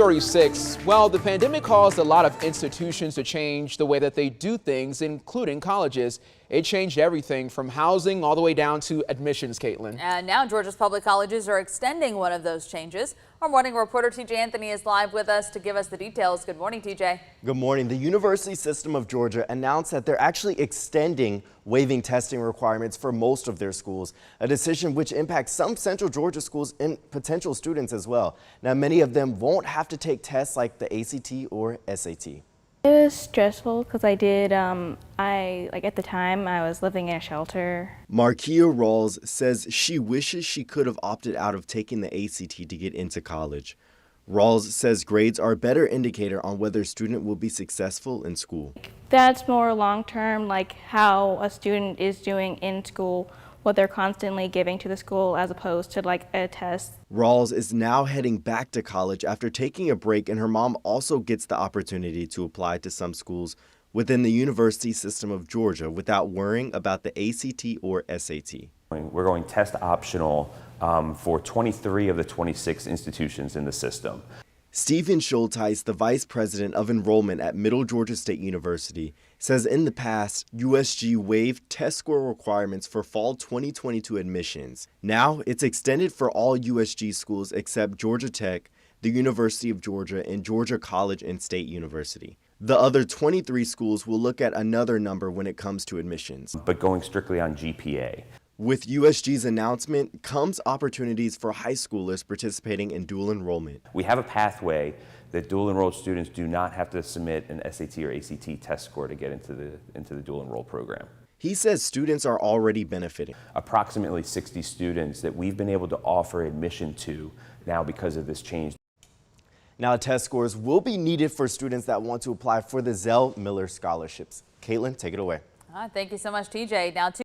Story 6. Well, the pandemic caused a lot of institutions to change the way that they do things, including colleges. It changed everything from housing all the way down to admissions, Caitlin. And now Georgia's public colleges are extending one of those changes. Our morning reporter TJ Anthony is live with us to give us the details. Good morning, TJ. Good morning. The University System of Georgia announced that they're actually extending waiving testing requirements for most of their schools, a decision which impacts some Central Georgia schools and potential students as well. Now, many of them won't have to take tests like the ACT or SAT. It was stressful because at the time I was living in a shelter. Markia Rawls says she wishes she could have opted out of taking the ACT to get into college. Rawls says grades are a better indicator on whether a student will be successful in school. That's more long-term, like how a student is doing in school, what they're constantly giving to the school as opposed to like a test. Rawls is now heading back to college after taking a break, and her mom also gets the opportunity to apply to some schools within the University System of Georgia without worrying about the ACT or SAT. We're going test optional for 23 of the 26 institutions in the system. Stephen Schulteis, the vice president of enrollment at Middle Georgia State University, says in the past, USG waived test score requirements for fall 2022 admissions. Now it's extended for all USG schools except Georgia Tech, the University of Georgia, and Georgia College and State University. The other 23 schools will look at another number when it comes to admissions. But going strictly on GPA. With USG's announcement comes opportunities for high schoolers participating in dual enrollment. We have a pathway that dual enrolled students do not have to submit an SAT or ACT test score to get into the dual enroll program. He says students are already benefiting. Approximately 60 students that we've been able to offer admission to now because of this change. Now, test scores will be needed for students that want to apply for the Zell Miller scholarships. Caitlin, take it away. Thank you so much, TJ. Now,